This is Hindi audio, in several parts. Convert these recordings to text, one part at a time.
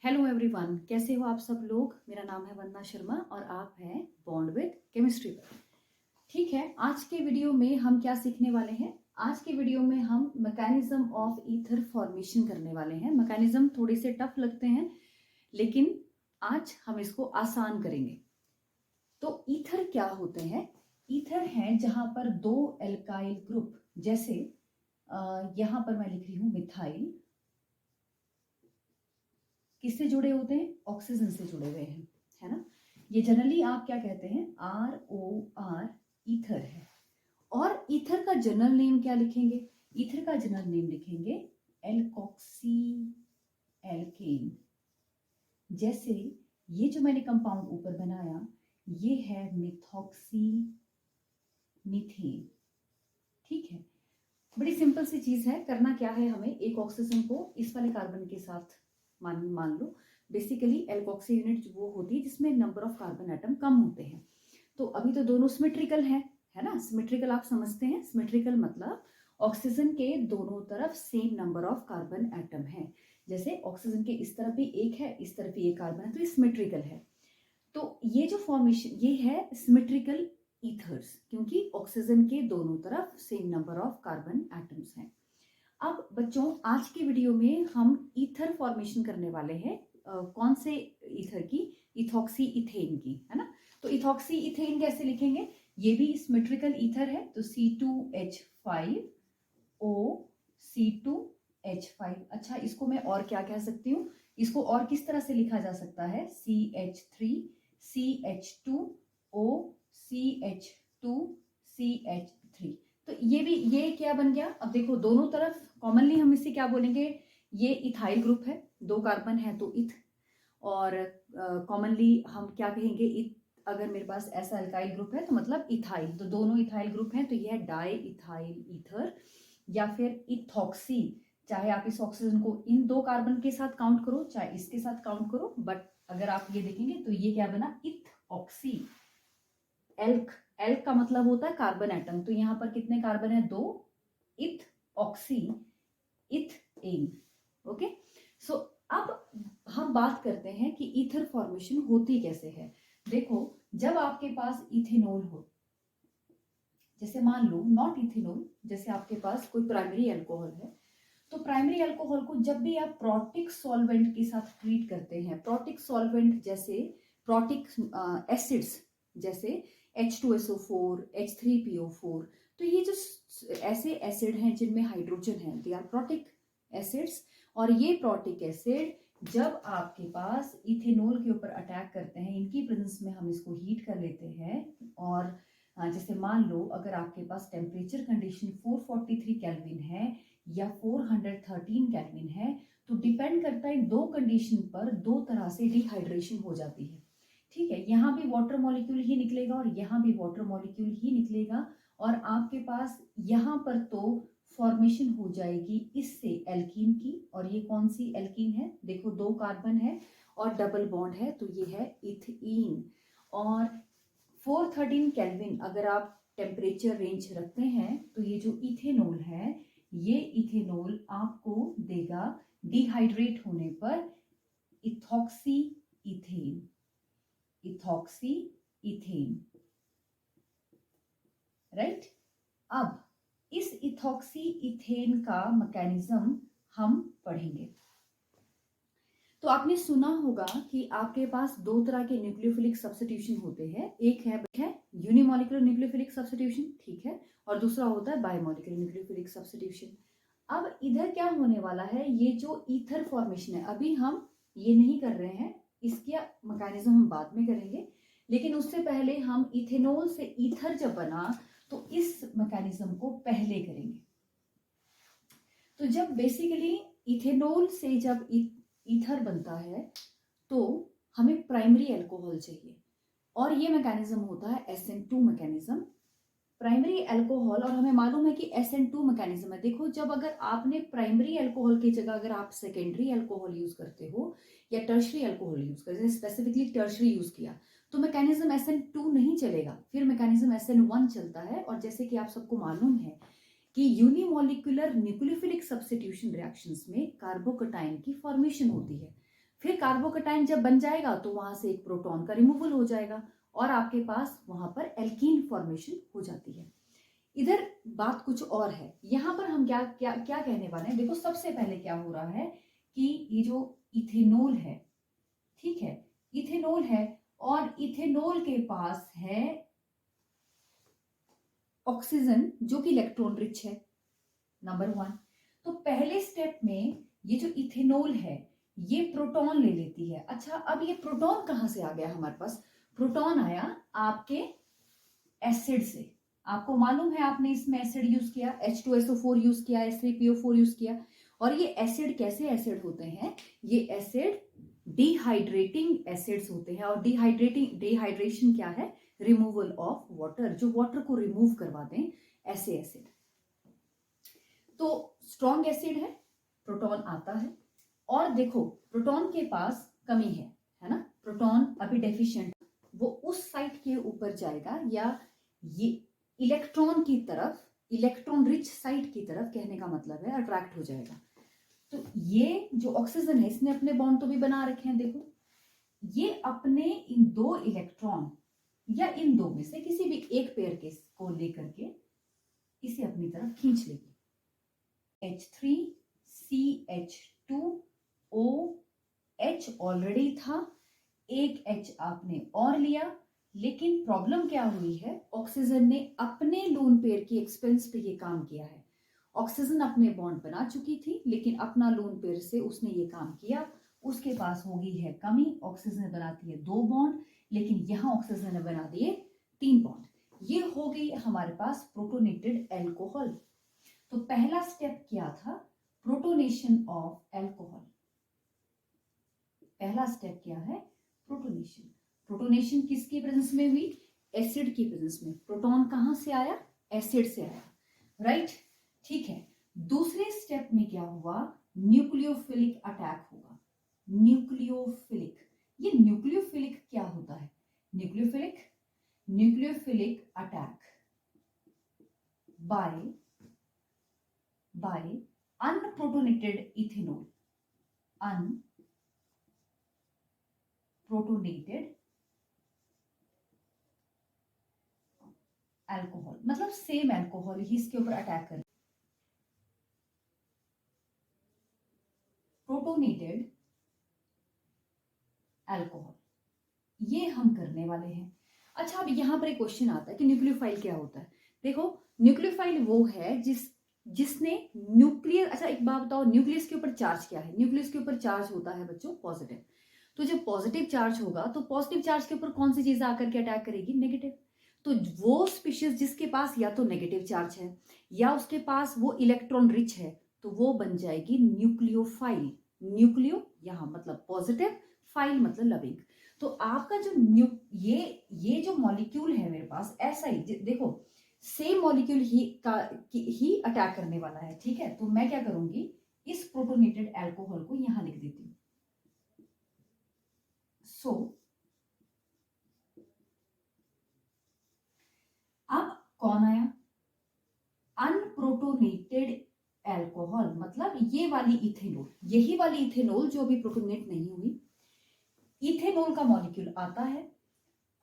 हेलो एवरीवन, कैसे हो आप सब लोग। मेरा नाम है वंदना शर्मा और आप हैं बॉन्ड विद केमिस्ट्री पर। ठीक है, आज के वीडियो में हम क्या सीखने वाले हैं। आज के वीडियो में हम मैकेनिज्म ऑफ ईथर फॉर्मेशन करने वाले हैं। मैकेनिज्म थोड़े से टफ लगते हैं, लेकिन आज हम इसको आसान करेंगे। तो ईथर क्या होते हैं। ईथर हैं जहां पर दो एल्काइल ग्रुप, जैसे यहां पर मैं लिख रही हूं मिथाइल, किससे जुड़े होते हैं, ऑक्सीजन से जुड़े हुए हैं, है ना। ये जनरली आप क्या कहते हैं, ROR ईथर है। और ईथर का जनरल नेम क्या लिखेंगे, ईथर का जनरल नेम लिखेंगे एल्कोक्सी एल्केन। जैसे ये जो मैंने कंपाउंड ऊपर बनाया, ये है मिथॉक्सी मीथेन। ठीक है, बड़ी सिंपल सी चीज है। करना क्या है, हमें एक ऑक्सीजन को इस वाले कार्बन के साथ मान लो। बेसिकली एल्कोक्सी यूनिट वो होती है जिसमें नंबर ऑफ कार्बन एटम कम होते हैं। तो अभी तो दोनों सिमेट्रिकल है ना। सिमेट्रिकल आप समझते हैं, सिमेट्रिकल मतलब ऑक्सीजन के दोनों तरफ same number of carbon atom है। जैसे ऑक्सीजन के इस तरफ भी एक है, इस तरफ भी एक कार्बन है, तो ये सिमेट्रिकल है। तो ये जो फॉर्मेशन ये है सिमेट्रिकल ईथर्स, क्योंकि ऑक्सीजन के दोनों तरफ same number of carbon atoms हैं। अब बच्चों, आज की वीडियो में हम ईथर फॉर्मेशन करने वाले हैं। कौन से ईथर की, इथॉक्सी इथेन की, है ना। तो इथॉक्सी इथेन कैसे लिखेंगे, ये भी सिमेट्रिकल ईथर है। तो C2H5O C2H5। अच्छा, इसको मैं और क्या कह सकती हूँ, इसको और किस तरह से लिखा जा सकता है, CH3CH2O CH2CH3। तो ये क्या बन गया। अब देखो, दोनों तरफ कॉमनली हम इसे क्या बोलेंगे, ये इथाइल ग्रुप है, दो कार्बन है तो इथ। और कॉमनली हम क्या कहेंगे, इथ। अगर मेरे पास ऐसा अल्काइल ग्रुप है तो मतलब इथाइल, तो दोनों इथाइल ग्रुप हैं, तो ये है डाई इथाइल ईथर या फिर इथॉक्सी। चाहे आप इस ऑक्सीजन को इन दो कार्बन के साथ काउंट करो, चाहे इसके साथ काउंट करो, बट अगर आप ये देखेंगे तो ये क्या बना, इथऑक्सी। एल्क, एल्क का मतलब होता है कार्बन एटम, तो यहां पर कितने कार्बन है, दो। इथ ऑक्सी इथ एन। ओके, सो अब हम बात करते हैं कि ईथर फॉर्मेशन होती कैसे है। देखो, जब आपके पास इथेनॉल हो, जैसे मान लो नॉट इथेनॉल, जैसे आपके पास कोई प्राइमरी अल्कोहल है, तो प्राइमरी अल्कोहल को जब भी आप प्रोटिक सॉल्वेंट के साथ ट्रीट करते हैं, प्रोटिक सॉल्वेंट जैसे प्रोटिक एसिड्स, जैसे H2SO4 H3PO4, तो ये जो ऐसे एसिड हैं जिनमें हाइड्रोजन है, दे आर प्रोटिक एसिड्स। और ये प्रोटिक एसिड जब आपके पास इथेनॉल के ऊपर अटैक करते हैं, इनकी प्रेजेंस में हम इसको हीट कर लेते हैं। और जैसे मान लो अगर आपके पास टेम्परेचर कंडीशन 443 केल्विन है या 413 केल्विन है, तो डिपेंड करता है इन दो कंडीशन पर, दो तरह से डिहाइड्रेशन हो जाती है। ठीक है, यहाँ भी वाटर मॉलिक्यूल ही निकलेगा और यहाँ भी वाटर मॉलिक्यूल ही निकलेगा, और आपके पास यहाँ पर तो फॉर्मेशन हो जाएगी इससे एल्कीन की। और ये कौन सी एल्कीन है, देखो दो कार्बन है और डबल बॉन्ड है, तो ये है इथीन। और 413 केल्विन अगर आप टेम्परेचर रेंज रखते हैं, तो ये जो इथेनॉल है, ये इथेनॉल आपको देगा डिहाइड्रेट होने पर ethoxy ethane, ethoxy ethane, right. अब इस इथॉक्सी इथेन का मैकेनिज्म हम पढ़ेंगे। तो आपने सुना होगा कि आपके पास दो तरह के न्यूक्लियोफिलिक सब्स्टिट्यूशन होते हैं, एक है यूनिमॉलिक्यूलर न्यूक्लियोफिलिक सब्स्टिट्यूशन, ठीक है, और दूसरा होता है बायोमॉलिक्यूलर न्यूक्लियोफिलिक सब्स्टिट्यूशन। अब इधर क्या होने वाला है, ये जो ईथर फॉर्मेशन है, अभी हम ये नहीं कर रहे हैं, इसके मैकेनिज्म हम बाद में करेंगे। लेकिन उससे पहले हम इथेनॉल से ईथर जब बना, तो इस मैकेनिज्म को पहले करेंगे। तो जब बेसिकली इथेनॉल से जब ईथर बनता है, तो हमें प्राइमरी अल्कोहल चाहिए, और ये मैकेनिज्म होता है SN2 मैकेनिज्म, प्राइमरी अल्कोहल। और हमें मालूम है कि SN2 मैकेनिज्म है। देखो, जब अगर आपने प्राइमरी अल्कोहल की जगह अगर आप सेकेंडरी अल्कोहल यूज करते हो या टर्शरी अल्कोहल यूज करते हो, स्पेसिफिकली टर्शरी यूज किया, तो मैकेनिज्म SN2 नहीं चलेगा, फिर मैकेनिज्म SN1 चलता है। और जैसे कि आप सबको मालूम है कि यूनिमॉलिक्यूलर न्यूक्लियोफिलिक सब्स्टिट्यूशन रिएक्शंस में कार्बोकटाइन की फॉर्मेशन होती है, फिर कार्बोकैटायन जब बन जाएगा तो वहां से एक प्रोटॉन का रिमूवल हो जाएगा और आपके पास वहां पर एल्कीन फॉर्मेशन हो जाती है। इधर बात कुछ और है, यहाँ पर हम क्या क्या क्या कहने वाले हैं। देखो सबसे पहले क्या हो रहा है कि ये जो इथेनॉल है, ठीक है, इथेनॉल है और इथेनॉल के पास है ऑक्सीजन जो कि इलेक्ट्रॉन रिच है, नंबर 1। तो पहले स्टेप में ये जो इथेनॉल है ये प्रोटॉन ले लेती है। अच्छा, अब ये प्रोटॉन कहां से आ गया हमारे पास? प्रोटॉन आया आपके एसिड से। आपको मालूम है आपने इसमें एसिड यूज किया, H2SO4 यूज किया, H3PO4 यूज किया। और ये एसिड कैसे एसिड होते हैं? ये एसिड डिहाइड्रेटिंग एसिड्स होते हैं। और डिहाइड्रेशन क्या है? रिमूवल ऑफ वाटर, जो वाटर को रिमूव करवा दें, ऐसे एसिड। तो स्ट्रॉन्ग एसिड है, प्रोटॉन आता है। और देखो प्रोटॉन के पास कमी है ना, प्रोटॉन अभी डेफिशिएंट, वो उस साइट के ऊपर जाएगा या ये इलेक्ट्रॉन की तरफ, इलेक्ट्रॉन रिच साइट की तरफ, कहने का मतलब है अट्रैक्ट हो जाएगा। तो ये जो ऑक्सीजन है इसने अपने बॉन्ड तो भी बना रखे हैं, देखो ये अपने इन 2 इलेक्ट्रॉन या इन 2 में से किसी भी एक पेयर के को लेकर के इसे अपनी तरफ खींच लेगी। H3CH2OH ऑलरेडी था, एक H आपने और लिया, लेकिन प्रॉब्लम क्या हुई है? ऑक्सीजन ने अपने लोन पेयर की एक्सपेंस पे ये काम किया है। ऑक्सीजन अपने बॉन्ड बना चुकी थी लेकिन अपना लोन पेयर से उसने ये काम किया, उसके पास हो गई है कमी। ऑक्सीजन बनाती है 2 बॉन्ड लेकिन यहां ऑक्सीजन ने बना दिए 3 बॉन्ड। ये हो गई हमारे पास प्रोटोनेटेड एल्कोहल। तो पहला स्टेप क्या था? Protonation of alcohol. पहला स्टेप क्या है? प्रोटोनेशन। प्रोटोनेशन किसकी प्रेजेंस में हुई? एसिड की प्रेजेंस में। प्रोटॉन कहां से आया? एसिड से आया, राइट, ठीक है। दूसरे स्टेप में क्या हुआ? न्यूक्लियोफिलिक अटैक होगा। न्यूक्लियोफिलिक, ये न्यूक्लियोफिलिक क्या होता है? Nucleophilic attack by unprotonated ethanol, unprotonated alcohol, मतलब सेम अल्कोहल ही इसके ऊपर अटैक कर, प्रोटोनेटेड अल्कोहल, ये हम करने वाले हैं। अच्छा, अब यहां पर एक क्वेश्चन आता है कि न्यूक्लियोफाइल क्या होता है। देखो न्यूक्लियोफाइल वो है जिसने न्यूक्लियर, अच्छा एक बात बताओ, न्यूक्लियस के ऊपर चार्ज क्या है? न्यूक्लियस के ऊपर चार्ज होता है बच्चों पॉजिटिव। तो जब पॉजिटिव चार्ज होगा तो पॉजिटिव चार्ज के ऊपर कौन सी चीज आकर के अटैक करेगी? नेगेटिव। तो वो स्पीशीज जिसके पास या तो नेगेटिव चार्ज है या उसके पास वो इलेक्ट्रॉन रिच है, तो वो बन जाएगी न्यूक्लियोफाइल। न्यूक्लियो यहां मतलब पॉजिटिव, फाइल मतलब लविंग। तो आपका जो ये जो मॉलिक्यूल है मेरे पास ऐसा ही, देखो सेम मॉलिक्यूल ही अटैक करने वाला है, ठीक है। तो मैं क्या करूंगी, इस प्रोटोनेटेड अल्कोहल को यहां लिख देती हूं। सो अब कौन आया? अनप्रोटोनेटेड अल्कोहल, मतलब ये वाली इथेनॉल, यही वाली इथेनॉल जो अभी प्रोटोनेट नहीं हुई, इथेनॉल का मॉलिक्यूल आता है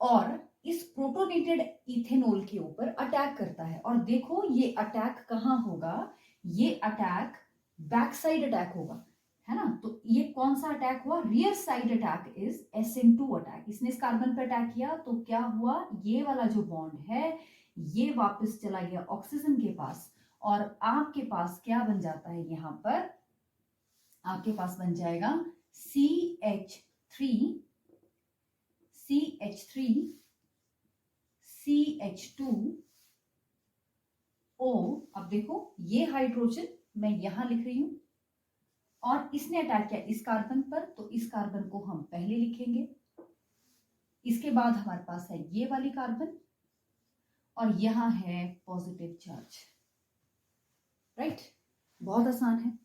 और इस प्रोटोनेटेड इथेनॉल के ऊपर अटैक करता है। और देखो ये अटैक कहां होगा? ये अटैक बैक साइड अटैक होगा, है ना। तो ये कौन सा अटैक हुआ? Rear side attack is SN2 attack. इसने इस कार्बन पर अटैक किया तो क्या हुआ? ये वाला जो बॉन्ड है ये वापस चला गया ऑक्सीजन के पास और आपके पास क्या बन जाता है? यहां पर आपके पास बन जाएगा CH3CH2O। अब देखो ये हाइड्रोजन मैं यहां लिख रही हूं और इसने अटैक किया इस कार्बन पर, तो इस कार्बन को हम पहले लिखेंगे। इसके बाद हमारे पास है ये वाली कार्बन और यहां है पॉजिटिव चार्ज, राइट। बहुत आसान है।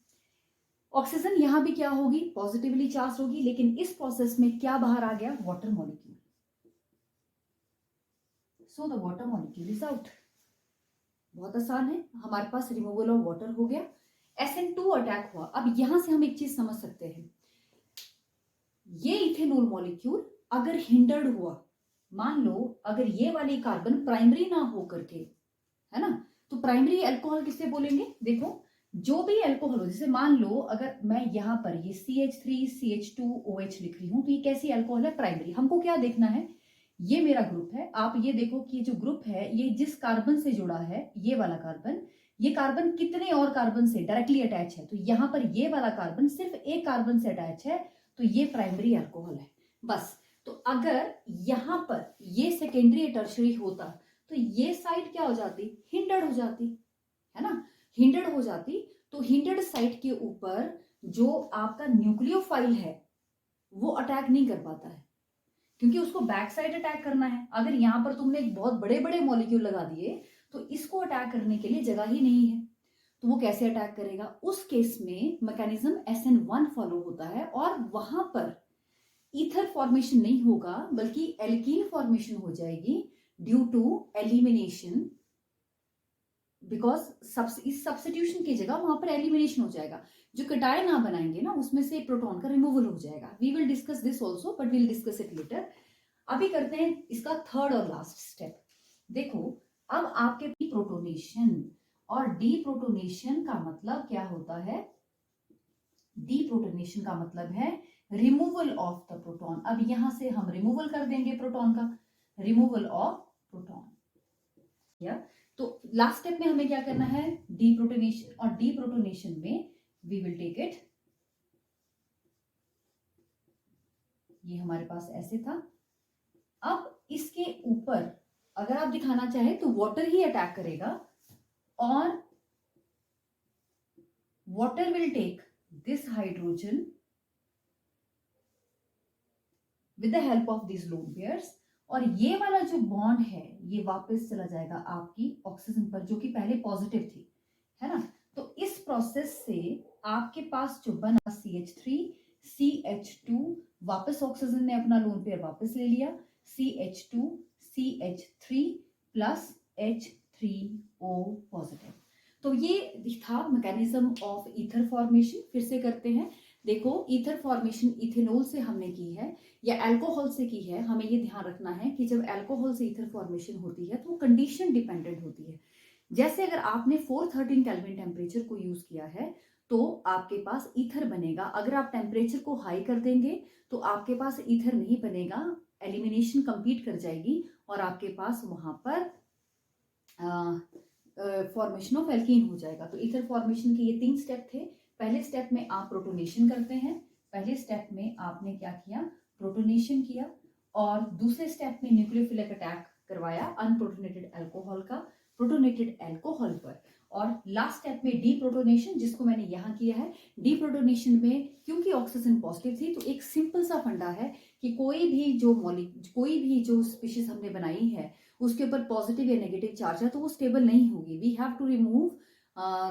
ऑक्सीजन यहां भी क्या होगी? पॉजिटिवली चार्ज होगी, लेकिन इस प्रोसेस में क्या बाहर आ गया? Water molecule. So the water molecule is out. बहुत आसान है, हमारे पास रिमूवल ऑफ वाटर हो गया, SN2 अटैक हुआ। अब यहां से हम एक चीज समझ सकते हैं, ये इथेनॉल मॉलिक्यूल अगर हिंडर्ड हुआ, मान लो अगर ये वाली कार्बन प्राइमरी ना हो करके, है ना, तो प्राइमरी अल्कोहल किससे बोलेंगे? देखो जो भी अल्कोहल हो, जैसे मान लो अगर मैं यहां पर ये CH3CH2OH लिख रही हूं, तो ये कैसी अल्कोहल है? प्राइमरी। हमको क्या देखना है? ये मेरा ग्रुप है, आप ये देखो कि जो ग्रुप है ये जिस कार्बन से जुड़ा है, ये वाला कार्बन, ये कार्बन कितने और कार्बन से डायरेक्टली अटैच है? तो यहां पर ये वाला कार्बन सिर्फ एक कार्बन से अटैच है, तो ये प्राइमरी अल्कोहल है। बस। तो अगर यहां पर ये सेकेंडरी टर्शरी होता तो ये साइड क्या हो जाती? हिंडर्ड हो जाती, है ना, हिंडर्ड हो जाती। तो हिंडर्ड साइड के ऊपर जो आपका न्यूक्लियोफाइल है वो अटैक नहीं कर पाता है, क्योंकि उसको बैक साइड अटैक करना है। अगर यहां पर तुमने एक बहुत बड़े बड़े मॉलिक्यूल लगा दिए तो इसको अटैक करने के लिए जगह ही नहीं है, तो वो कैसे अटैक करेगा? उस केस में मैकेनिज्म SN1 फॉलो होता है और वहां पर ईथर फॉर्मेशन नहीं होगा बल्कि एल्कीन फॉर्मेशन हो जाएगी ड्यू टू एलिमिनेशन, बिकॉज इस सब्स्टिट्यूशन की जगह वहां पर एलिमिनेशन हो जाएगा। जो कटायन आप बनाएंगे ना उसमें से प्रोटॉन का रिमूवल हो जाएगा। We will discuss this also, but will discuss it later. अभी करते हैं इसका थर्ड और लास्ट स्टेप। देखो अब आपके प्रोटोनेशन, और डीप्रोटोनेशन का मतलब क्या होता है? डीप्रोटोनेशन का मतलब है रिमूवल ऑफ द प्रोटॉन। अब यहां से हम रिमूवल कर देंगे प्रोटॉन का, रिमूवल ऑफ प्रोटॉन। या तो लास्ट स्टेप में हमें क्या करना है? डीप्रोटोनेशन। और डीप्रोटोनेशन में वी विल टेक इट, ये हमारे पास ऐसे था। अब इसके ऊपर अगर आप दिखाना चाहे तो वाटर ही अटैक करेगा, और water will take this hydrogen with the help of this lone pairs, और ये वाला जो बॉन्ड है ये वापस चला जाएगा आपकी ऑक्सीजन पर जो कि पहले पॉजिटिव थी, है ना। तो इस प्रोसेस से आपके पास जो बना CH3 CH2, वापस ऑक्सीजन ने अपना लोन पेयर वापस ले लिया, CH2 CH3 plus H3O positive. तो ये था मैकेनिज्म ऑफ ईथर फॉर्मेशन। फिर से करते हैं। देखो ईथर फॉर्मेशन इथेनॉल से हमने की है या अल्कोहल से की है। हमें ये ध्यान रखना है कि जब अल्कोहल से ईथर फॉर्मेशन होती है तो वो कंडीशन डिपेंडेंट होती है। जैसे अगर आपने 413 केल्विन टेम्परेचर को यूज किया है तो आपके पास ईथर बनेगा। अगर आप टेम्परेचर को हाई कर देंगे तो आपके पास ईथर नहीं बनेगा, एलिमिनेशन कंप्लीट कर जाएगी और आपके पास वहां पर फॉर्मेशन ऑफ एल्कीन हो जाएगा। तो ईथर फॉर्मेशन के ये 3 स्टेप थे। पहले स्टेप में आप प्रोटोनेशन करते हैं, पहले स्टेप में आपने क्या किया? प्रोटोनेशन किया, और दूसरे स्टेप में न्यूक्लियोफिलिक अटैक करवाया अनप्रोटोनेटेड अल्कोहल का प्रोटोनेटेड अल्कोहल पर, और लास्ट स्टेप में डीप्रोटोनेशन जिसको मैंने यहाँ किया है। डीप्रोटोनेशन में क्योंकि ऑक्सीजन पॉजिटिव थी तो एक सिंपल सा फंडा है कि कोई भी जो स्पीशीज हमने बनाई है उसके ऊपर पॉजिटिव या नेगेटिव चार्ज है तो वो स्टेबल नहीं होगी। We have to remove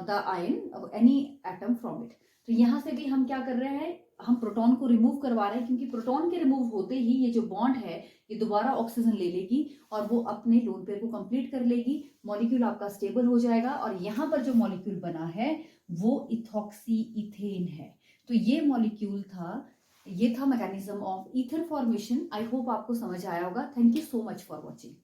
the ion any atom from it. तो यहां से भी हम क्या कर रहे हैं? हम प्रोटॉन को रिमूव करवा रहे हैं, क्योंकि प्रोटॉन के रिमूव होते ही ये जो बॉन्ड है ये दोबारा ऑक्सीजन ले लेगी और वो अपने लोन पेयर को कंप्लीट कर लेगी, मॉलिक्यूल आपका स्टेबल हो जाएगा। और यहाँ पर जो मॉलिक्यूल बना है वो इथॉक्सी इथेन है। तो ये मॉलिक्यूल था, ये था mechanism of ether formation. I hope आपको समझ आया होगा। Thank you so much for watching.